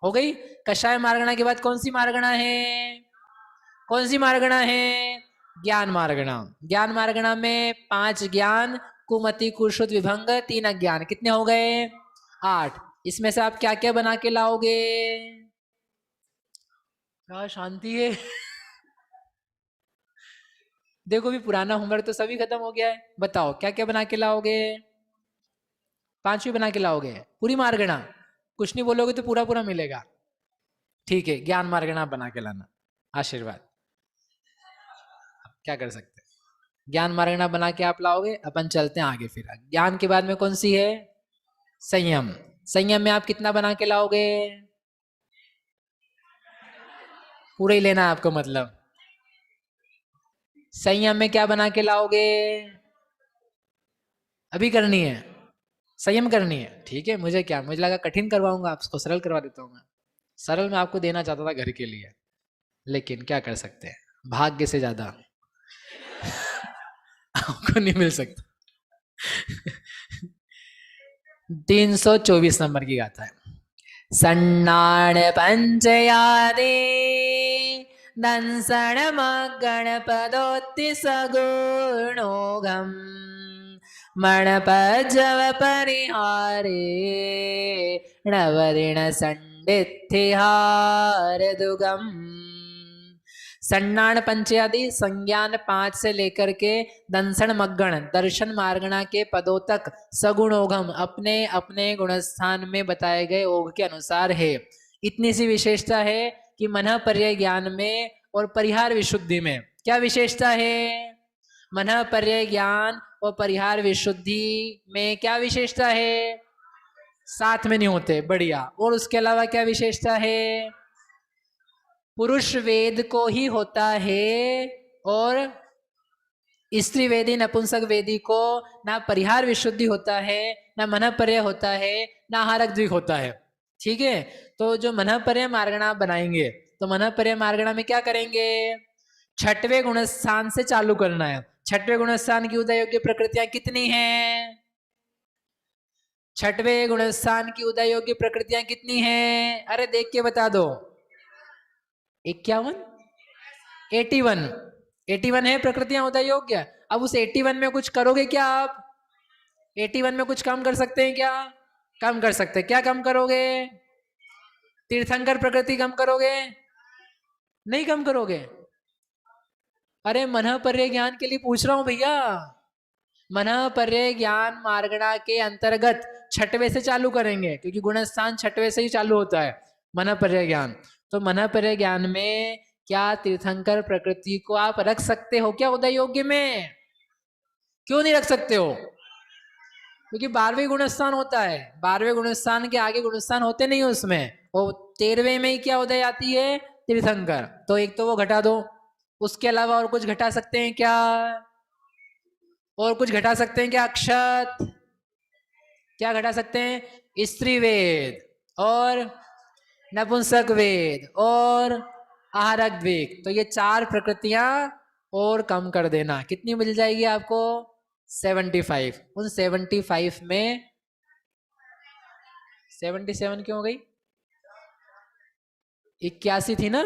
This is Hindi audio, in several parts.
हो गई। कषाय मार्गणा के बाद कौन सी मार्गणा है? कौन सी मार्गणा है? ज्ञान मार्गणा। ज्ञान मार्गणा में 5 ज्ञान, कुमति कुश्रुत विभंग, 3 अज्ञान, कितने हो गए? 8। इसमें से आप क्या क्या बना के लाओगे? क्या शांति है? देखो भी पुराना होमवर्क तो सभी खत्म हो गया है, बताओ क्या क्या बना के लाओगे? 5 बना के लाओगे पूरी मार्गणा? कुछ नहीं बोलोगे तो पूरा पूरा मिलेगा। ठीक है, ज्ञान मार्गणा बना के लाना, आशीर्वाद। क्या कर सकते हैं, ज्ञान मार्गणा बना के आप लाओगे, अपन चलते हैं आगे। फिर ज्ञान के बाद में कौन सी है? संयम। संयम में आप कितना बना के लाओगे? पूरा ही लेना है आपको, मतलब संयम में क्या बना के लाओगे? अभी करनी है, संयम करनी है। ठीक है, मुझे क्या, मुझे लगा कठिन करवाऊंगा, आपको सरल करवा देता हूँ मैं। सरल मैं आपको देना चाहता था घर के लिए, लेकिन क्या कर सकते हैं, भाग्य से ज्यादा आपको नहीं मिल सकता। 324 नंबर की गाथा है। सन्नाण पंचयादि दंसण गणपदोत्ति सगुणोगम मणपजव परिहारे नवरिण संडिथिहार दुगम। सन्नाण पंचयादि संज्ञान 5 से लेकर के दंसण मग्गण दर्शन मार्गणा के पदों तक सगुणोगम अपने अपने गुणस्थान में बताए गए ओघ के अनुसार है। इतनी सी विशेषता है कि मनः पर्याय ज्ञान में और परिहार विशुद्धि में क्या विशेषता है? मनः पर्याय ज्ञान और परिहार विशुद्धि में क्या विशेषता है? साथ में नहीं होते, बढ़िया। और उसके अलावा क्या विशेषता है? पुरुष वेद को ही होता है और स्त्री वेदी नपुंसक वेदी को ना परिहार विशुद्धि होता है, ना मनः पर्याय होता है, ना हारक द्विक होता है। ठीक है, तो जो मनः पर्याय मार्गणा बनाएंगे, तो मनः पर्याय मार्गणा में क्या करेंगे? 6वें गुणस्थान से चालू करना है। 6वें गुणस्थान की उदय योग्य प्रकृतियां कितनी हैं? 6वें गुणस्थान की उदय योग्य प्रकृतियां कितनी हैं? अरे देख के बता दो। 51, 81, 81 है प्रकृतियां उदय योग्य। अब उस 81 में कुछ करोगे क्या आप? 81 में कुछ कम कर सकते हैं क्या? कम कर सकते हैं। क्या कम करोगे? तीर्थंकर प्रकृति कम करोगे? नहीं कम करोगे। अरे मनः पर्याय ज्ञान के लिए पूछ रहा हूं भैया। मनः पर्याय ज्ञान मार्गणा के अंतर्गत 6वें से चालू करेंगे, क्योंकि गुणस्थान 6वें से ही चालू होता है मनः पर्याय ज्ञान। तो मनः पर्याय ज्ञान में क्या तीर्थंकर प्रकृति को आप रख सकते हो क्या उदय योग्य में? क्यों नहीं रख सकते हो? क्योंकि 12वें गुणस्थान होता है, 12वें गुणस्थान के आगे गुणस्थान होते नहीं उसमें। वो 13वें में ही क्या उदय आती है? तीर्थंकर। तो एक तो वो घटा दो, उसके अलावा और कुछ घटा सकते हैं क्या? और कुछ घटा सकते हैं क्या? अक्षत क्या घटा सकते हैं? स्त्री वेद और नपुंसक वेद और आहारक द्विक। तो ये 4 प्रकृतियां और कम कर देना। कितनी मिल जाएगी आपको? 75। उन 75 में 77 क्यों हो गई? 81 थी ना?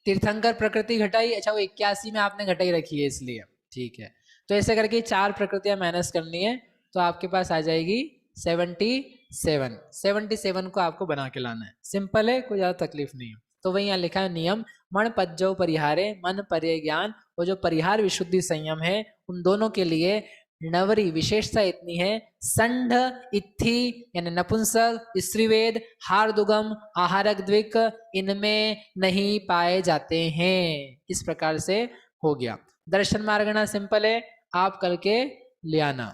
तीर्थंकर प्रकृति घटाई, अच्छा वो 81 में आपने घटाई रखी है इसलिए। ठीक है, तो ऐसे करके 4 प्रकृतियां माइनस करनी है, तो आपके पास आ जाएगी 77। 77 को आपको बना के लाना है, सिंपल है, कोई ज्यादा तकलीफ नहीं है। तो वही यहाँ लिखा है नियम मन पज्जव परिहारे मन पर्याय ज्ञान, और जो परिहार विशुद्धि संयम है उन दोनों के लिए नवरी विशेषता इतनी है, संढ इत्थि यानी नपुंसक स्त्रीवेद हार्दुगम आहारक द्विक इनमें नहीं पाए जाते हैं। इस प्रकार से हो गया। दर्शन मार्गणा सिंपल है, आप करके ले आना।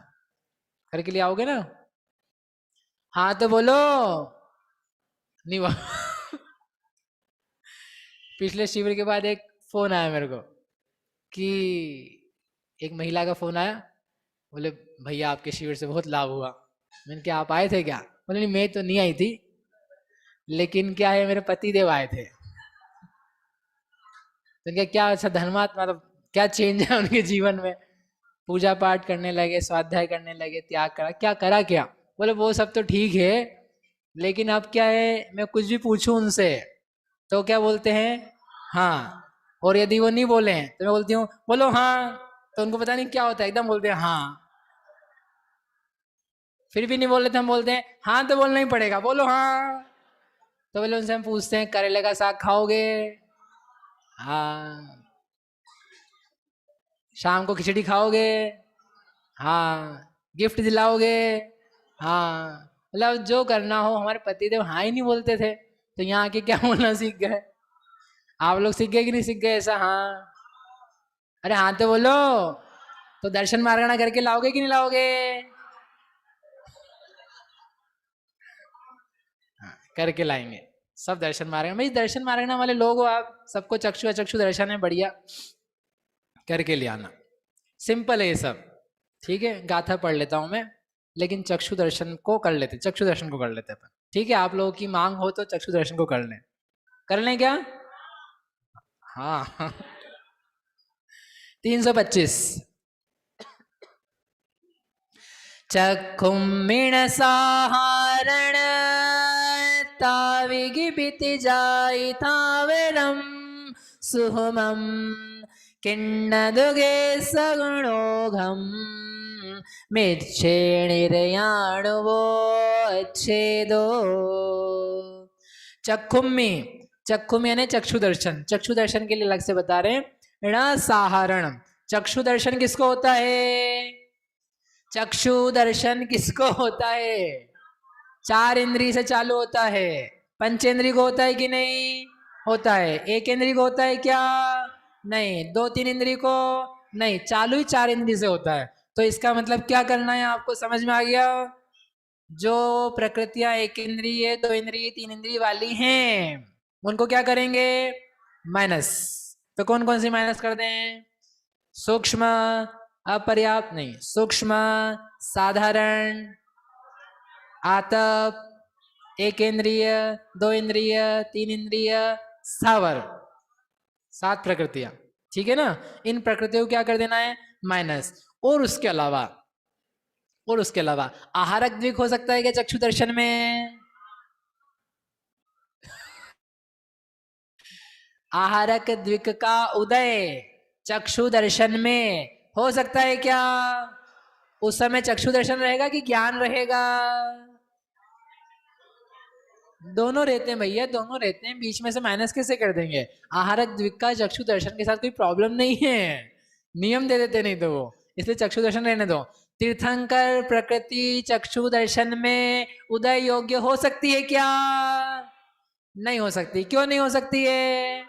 करके ले आओगे ना? हाँ तो बोलो नहीं। पिछले शिविर के बाद एक फोन आया मेरे को कि एक महिला का फोन आया, बोले भैया आपके शिविर से बहुत लाभ हुआ। मैंने क्या आप आए थे क्या? बोले नहीं मैं तो नहीं आई थी, लेकिन क्या है मेरे पति देव आए थे। तो क्या क्या अच्छा धर्मात्मा, मतलब क्या चेंज है उनके जीवन में? पूजा पाठ करने लगे, स्वाध्याय करने लगे, त्याग करा, क्या करा क्या? बोले वो सब तो ठीक है, लेकिन अब क्या है, मैं कुछ भी पूछूं उनसे तो क्या बोलते हैं, हाँ। और यदि वो नहीं बोले तो मैं बोलती हूँ बोलो हाँ, तो उनको पता नहीं क्या होता है, एकदम बोलते हैं हाँ। फिर भी नहीं बोल रहे तो हम बोलते हैं हाँ तो बोलना ही पड़ेगा, बोलो हाँ। तो बोले उनसे हम पूछते हैं करेले का साग खाओगे, हाँ। शाम को खिचड़ी खाओगे, हाँ। गिफ्ट दिलाओगे, हाँ। मतलब जो करना हो, हमारे पति देव हाँ ही नहीं बोलते थे, तो यहाँ आके क्या बोलना सीख गए। आप लोग सीख गए कि नहीं सीख गए ऐसा, हाँ। अरे हाँ तो बोलो, तो दर्शन मार्गना करके लाओगे कि नहीं लाओगे, हाँ करके लाएंगे। सब दर्शन मार्गना, भाई दर्शन मार्गना वाले लोग हो आप, सबको चक्षु अचक्षु दर्शन है, बढ़िया करके ले आना। सिंपल है ये सब, ठीक है। गाथा पढ़ लेता हूं मैं, लेकिन चक्षु दर्शन को कर लेते, चक्षु दर्शन को कर लेते अपन, ठीक है। आप लोगों की मांग हो तो चक्षु दर्शन को कर लें क्या, हाँ। 325। चक्षुमिणसाहारण ताविगिपिति जाई थावरम सुहमम किन्नदुगे सगुणोघम मिच्छेणिर्याणुवो अच्छेदो। चक्षुम्मी, चक्षुम यानी चक्षु दर्शन, चक्षु दर्शन के लिए अलग से बता रहे हैं। ण साहारण, चक्षु दर्शन किसको होता है, चक्षु दर्शन किसको होता है, चार इंद्रिय से चालू होता है। पंचेंद्रिय को होता है कि नहीं, होता है। एक इंद्रिय को होता है क्या, नहीं। दो तीन इंद्रिय को नहीं, चालू ही चार इंद्रिय से होता है। तो इसका मतलब क्या करना है, आपको समझ में आ गया। जो प्रकृतियां एक इंद्रिय दो इंद्रिय तीन इंद्रिय वाली हैं, उनको क्या करेंगे, माइनस। तो कौन कौन सी माइनस कर दें, सूक्ष्म, अपर्याप्त नहीं, सूक्ष्म, साधारण, आतप, एक इंद्रिय दो इंद्रिय तीन इंद्रिय, स्थावर, सात प्रकृतियां, ठीक है ना। इन प्रकृतियों को क्या कर देना है, माइनस। और उसके अलावा, और उसके अलावा आहारक द्विक हो सकता है क्या चक्षु दर्शन में, आहारक द्विक का उदय चक्षु दर्शन में हो सकता है क्या, उस समय चक्षु दर्शन रहेगा कि ज्ञान रहेगा, दोनों रहते हैं भैया, दोनों रहते हैं, बीच में से माइनस कैसे कर देंगे। आहारक द्विक का चक्षु दर्शन के साथ कोई प्रॉब्लम नहीं है, नियम दे देते नहीं तो वो, इसलिए चक्षु दर्शन रहने दो। तीर्थंकर प्रकृति चक्षु दर्शन में उदय योग्य हो सकती है क्या, नहीं हो सकती। क्यों नहीं हो सकती है,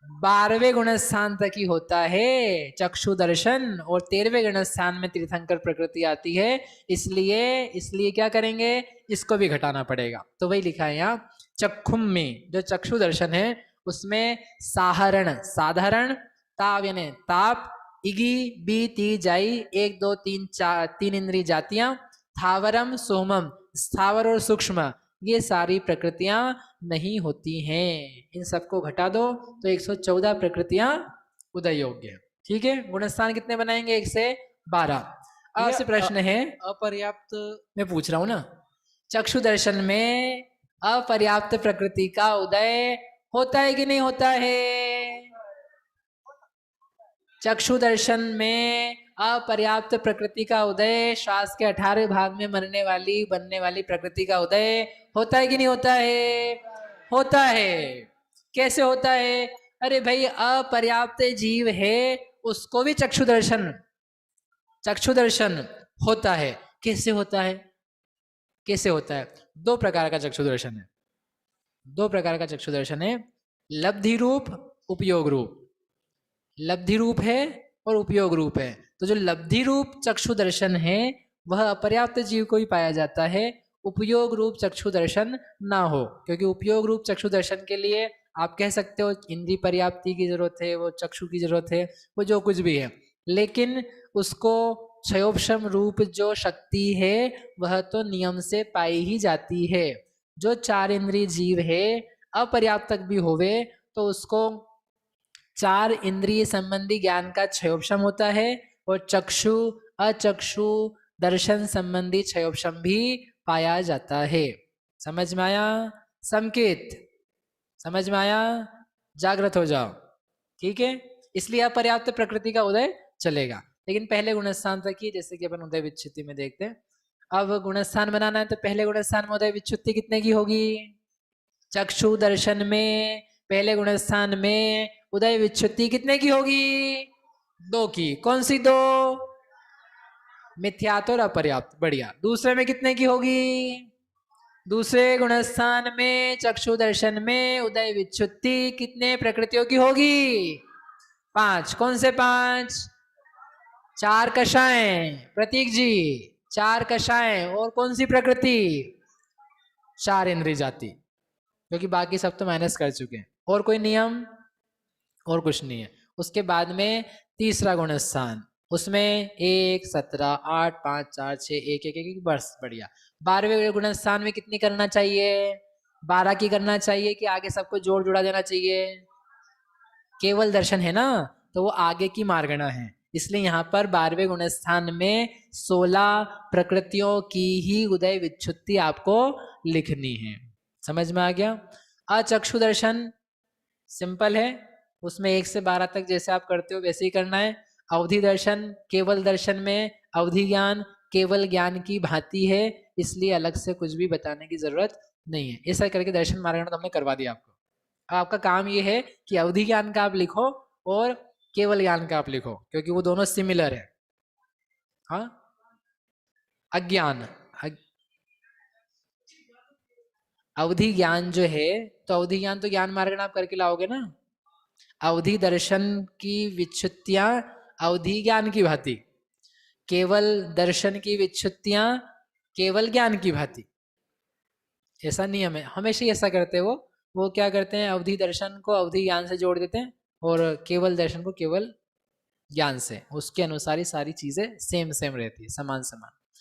12वें गुण स्थान तक ही होता है चक्षु दर्शन, और 13वें गुण स्थान में तीर्थंकर प्रकृति आती है। इसलिए इसलिए क्या करेंगे, इसको भी घटाना पड़ेगा। तो वही लिखा है यहाँ, चक्षुम में जो चक्षु दर्शन है उसमें साधारण, साधारण, ताव यानी ताप, इगी बी ती जाई एक दो तीन चार तीन इंद्रिय जातियां, थावरम सोमम स्थावर और सूक्ष्म, ये सारी प्रकृतियां नहीं होती हैं। इन सबको घटा दो तो 114 प्रकृतियां उदय योग्य है, ठीक है। गुणस्थान कितने बनाएंगे, 1 से 12। आपसे प्रश्न है, अपर्याप्त, मैं पूछ रहा हूं ना, चक्षु दर्शन में अपर्याप्त प्रकृति का उदय होता है कि नहीं होता है, चक्षु दर्शन में अपर्याप्त प्रकृति का उदय, श्वास के 18 भाग में मरने वाली बनने वाली प्रकृति का उदय होता है कि नहीं होता है, होता है। कैसे होता है, अरे भाई अपर्याप्त जीव है उसको भी चक्षु दर्शन, चक्षु दर्शन होता है। कैसे होता है, कैसे होता है, दो प्रकार का चक्षु दर्शन है, दो प्रकार का चक्षु दर्शन है, लब्धि रूप, उपयोग रूप। लब्धि रूप है और उपयोग रूप है। तो जो लब्धि रूप चक्षु दर्शन है वह अपर्याप्त जीव को ही पाया जाता है, उपयोग रूप चक्षु दर्शन ना हो। क्योंकि उपयोग रूप चक्षु दर्शन के लिए आप कह सकते हो इंद्रिय पर्याप्ति की जरूरत है, वो चक्षु की जरूरत है, वो जो कुछ भी है, लेकिन उसको क्षयोपशम रूप जो शक्ति है वह तो नियम से पाई ही जाती है। जो चार इंद्रिय जीव है अपर्याप्त तक भी होवे तो उसको चार इंद्रिय संबंधी ज्ञान का क्षयोपशम होता है, और चक्षु अचक्षु दर्शन संबंधी क्षयोपशम भी पाया जाता है। समझ में आया? संकेत समझ में आया? जागृत हो जाओ, ठीक है। इसलिए अपर्याप्त प्रकृति का उदय चलेगा, लेकिन पहले गुणस्थान तक ही, जैसे कि अपन उदय विच्छुत्ति में देखते हैं। अब गुणस्थान बनाना है तो पहले गुणस्थान में उदय विच्छुत्ति कितने की होगी? चक्षु दर्शन में पहले गुणस्थान में उदय विच्छुत्ति कितने की होगी? 2 की। कौन सी 2? मिथ्यात्व और अपर्याप्त। बढ़िया। दूसरे में कितने की होगी? दूसरे गुणस्थान में चक्षु दर्शन में उदय विच्छुत्ति कितने प्रकृतियों की होगी? 5। कौन से 5? 4 कषाएं। प्रतीक जी 4 कषाएं। और कौन सी प्रकृति? 4 इंद्रिय जाति, क्योंकि बाकी सब तो माइनस कर चुके हैं। और कोई नियम? और कुछ नहीं है। उसके बाद में तीसरा गुणस्थान, उसमें 1, 17, 8, 5, 4, 6, 1, 1, 1, बस बढ़िया। 12वें गुणस्थान में कितनी करना चाहिए? 12 की करना चाहिए कि आगे सबको जोड़ जुड़ा देना चाहिए? केवल दर्शन है ना, तो वो आगे की मार्गणा है, इसलिए यहाँ पर 12वें गुणस्थान में 16 प्रकृतियों की ही उदय विच्छुत्ति आपको लिखनी है। समझ में आ गया? अचक्षु दर्शन सिंपल है, उसमें 1 से 12 तक जैसे आप करते हो वैसे ही करना है। अवधि दर्शन केवल दर्शन में अवधि ज्ञान केवल ज्ञान की भांति है, इसलिए अलग से कुछ भी बताने की जरूरत नहीं है। ऐसा करके दर्शन मार्गण तो हमने करवा दिया आपको। अब आपका काम ये है कि अवधि ज्ञान का आप लिखो और केवल ज्ञान का आप लिखो, क्योंकि वो दोनों सिमिलर है। हाँ, अज्ञान अवधि ज्ञान जो है, तो अवधि ज्ञान तो ज्ञान मार्गण आप करके लाओगे ना। अवधि दर्शन की विच्छुत्तियां अवधि ज्ञान की भांति, केवल दर्शन की विच्छुत्तियां केवल ज्ञान की भांति। ऐसा नियम है, हमेशा ही ऐसा करते हैं वो क्या करते हैं, अवधि दर्शन को अवधि ज्ञान से जोड़ देते हैं और केवल दर्शन को केवल ज्ञान से। उसके अनुसार ही सारी चीजें सेम सेम रहती है, समान समान।